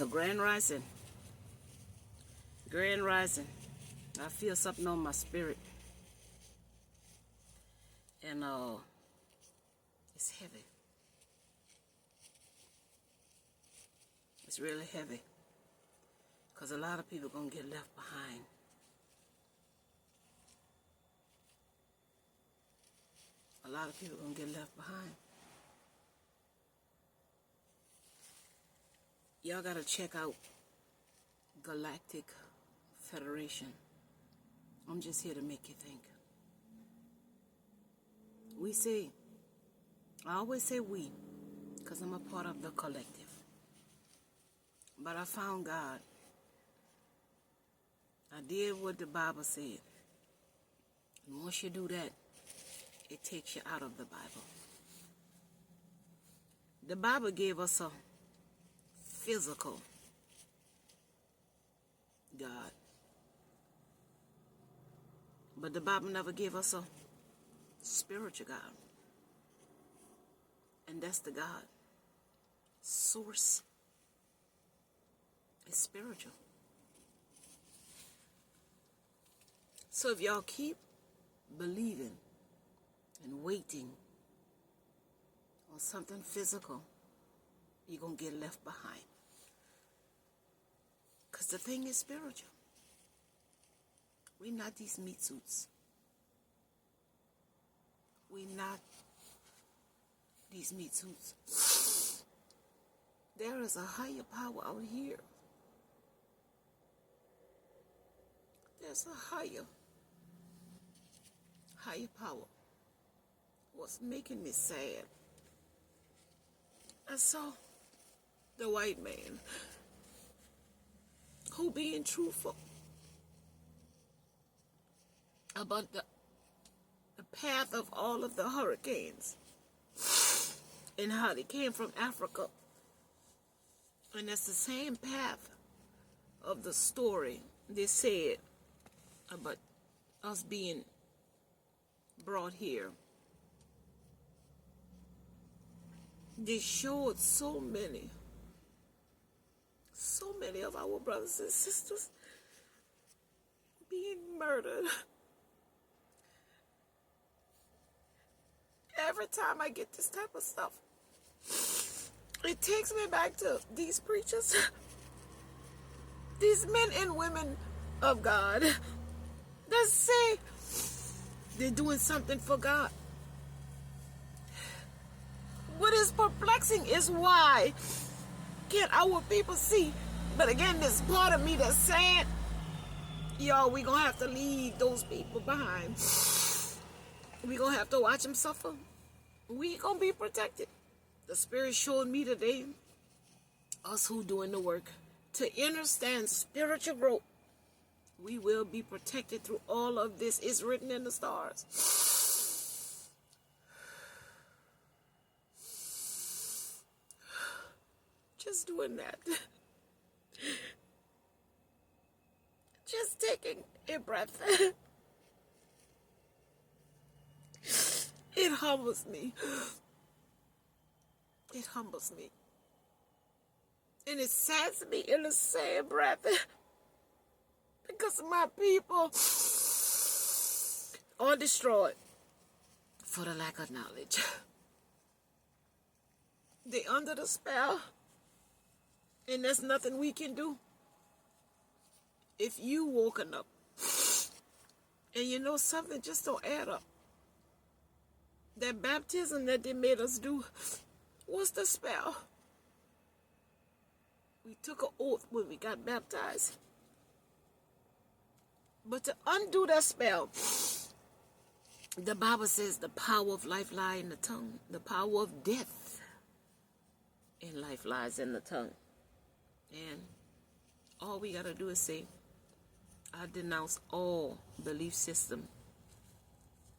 Grand Rising. Grand Rising. I feel something on my spirit. And it's heavy. It's really heavy. Because a lot of people going to get left behind. A lot of people going to get left behind. Y'all got to check out Galactic Federation. I'm just here to make you think. I always say we, because I'm a part of the collective. But I found God. I did what the Bible said. And once you do that, it takes you out of the Bible. The Bible gave us a physical God. But the Bible never gave us a spiritual God. And that's the God. Source is spiritual. So if y'all keep believing and waiting on something physical, you're going to get left behind. Because the thing is spiritual. We're not these meat suits. We're not these meat suits. There is a higher power out here. There's a higher power. What's making me sad? I saw the white man who being truthful about the path of all of the hurricanes and how they came from Africa. And that's the same path of the story they said about us being brought here. They showed so many of our brothers and sisters being murdered. Every time I get this type of stuff, it takes me back to these preachers, these men and women of God that say they're doing something for God. What is perplexing is why can't our people see? But again, there's part of me that's saying, y'all, we're going to have to leave those people behind. We're going to have to watch them suffer. We going to be protected. The Spirit showed me today, us who doing the work, to understand spiritual growth. We will be protected through all of this. It's written in the stars. Just doing that. Just taking a breath. It humbles me. It humbles me. And it saddens me in the same breath. Because my people are destroyed for the lack of knowledge. They under the spell. And there's nothing we can do. If you woken up and you know something just don't add up. That baptism that they made us do was the spell. We took an oath when we got baptized. But to undo that spell, the Bible says the power of life lies in the tongue. The power of death in life lies in the tongue. And all we got to do is say, I denounce all belief system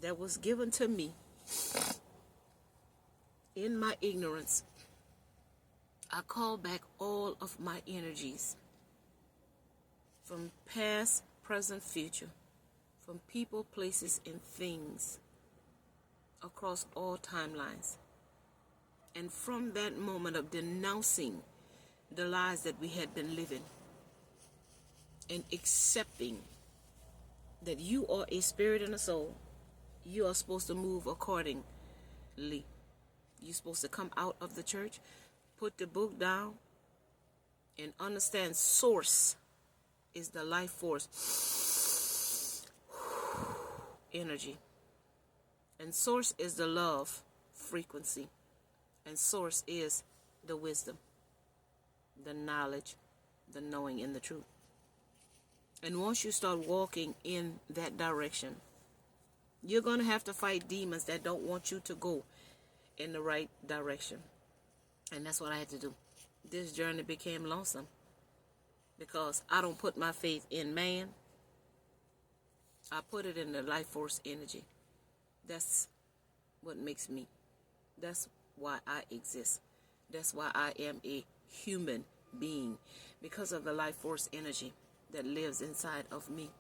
that was given to me in my ignorance. I call back all of my energies from past, present, future, from people, places, and things across all timelines. And from that moment of denouncing the lives that we had been living, and accepting that you are a spirit and a soul. You are supposed to move accordingly. You're supposed to come out of the church, put the book down, and understand source is the life force energy. And source is the love frequency. And source is the wisdom, the knowledge, the knowing, and the truth. And once you start walking in that direction, you're going to have to fight demons that don't want you to go in the right direction. And that's what I had to do. This journey became lonesome because I don't put my faith in man. I put it in the life force energy. That's what makes me. That's why I exist. That's why I am a human being, because of the life force energy that lives inside of me.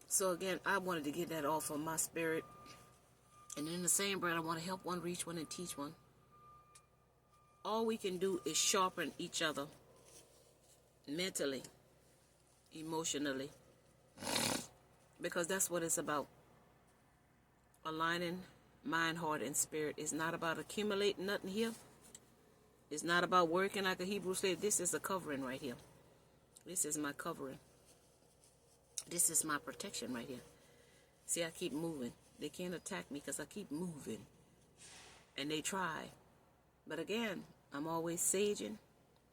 So again, I wanted to get that off of my spirit. And in the same breath, I want to help one, reach one, and teach one. All we can do is sharpen each other mentally, emotionally, because that's what it's about. Aligning mind, heart, and spirit is not about accumulating nothing here. It's not about working like a Hebrew slave. This is a covering right here. This is my covering. This is my protection right here. See, I keep moving. They can't attack me because I keep moving. And they try. But again, I'm always saging,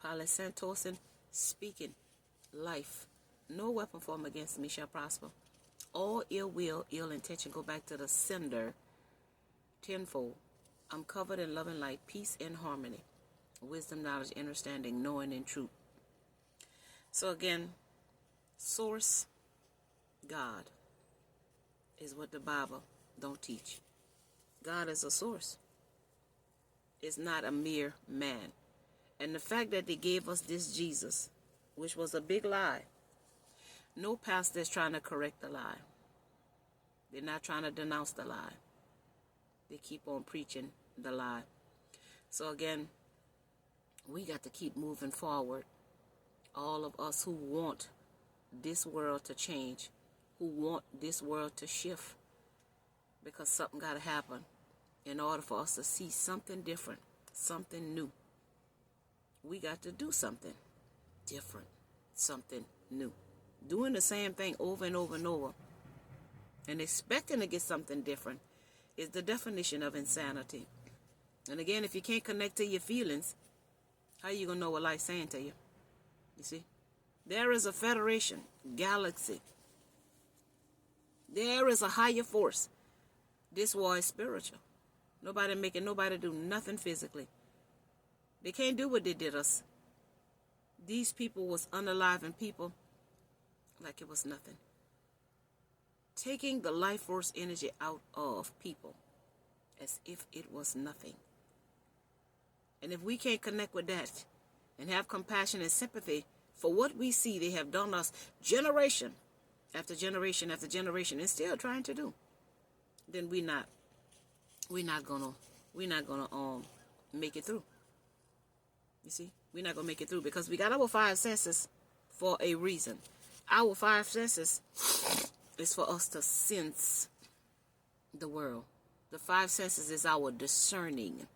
palisantosing, speaking life. No weapon formed against me shall prosper. All ill will, ill intention go back to the sender tenfold. I'm covered in love and light, peace and harmony, wisdom, knowledge, understanding, knowing, and truth. So again, source, God, is what the Bible don't teach. God is a source. It's not a mere man. And the fact that they gave us this Jesus, which was a big lie, no pastor is trying to correct the lie. They're not trying to denounce the lie. They keep on preaching the lie. So again, we got to keep moving forward. All of us who want this world to change, who want this world to shift, because something got to happen in order for us to see something different, something new. We got to do something different, something new. Doing the same thing over and over and over and expecting to get something different is the definition of insanity. And again, if you can't connect to your feelings, how are you going to know what life's saying to you? You see? There is a federation, galaxy. There is a higher force. This war is spiritual. Nobody making nobody do nothing physically. They can't do what they did us. These people was unaliving people like it was nothing. Taking the life force energy out of people as if it was nothing. And if we can't connect with that and have compassion and sympathy for what we see they have done us generation after generation after generation and still trying to do, then we're not gonna make it through. You see, we're not gonna make it through because we got our five senses for a reason. Our five senses is for us to sense the world. The five senses is our discerning,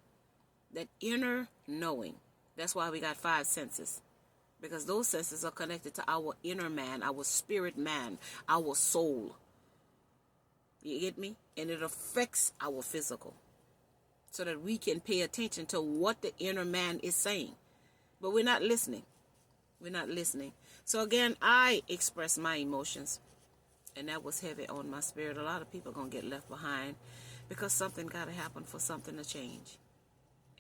that inner knowing. That's why we got five senses, because those senses are connected to our inner man, our spirit man, our soul. You get me? And it affects our physical, so that we can pay attention to what the inner man is saying. But we're not listening. We're not listening. So again, I express my emotions, and that was heavy on my spirit. A lot of people are going to get left behind because something got to happen for something to change.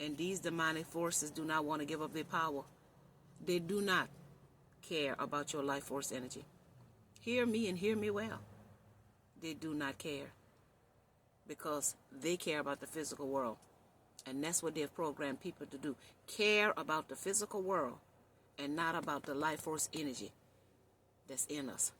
And these demonic forces do not want to give up their power. They do not care about your life force energy. Hear me and hear me well. They do not care, because they care about the physical world. And that's what they've programmed people to do. Care about the physical world and not about the life force energy that's in us.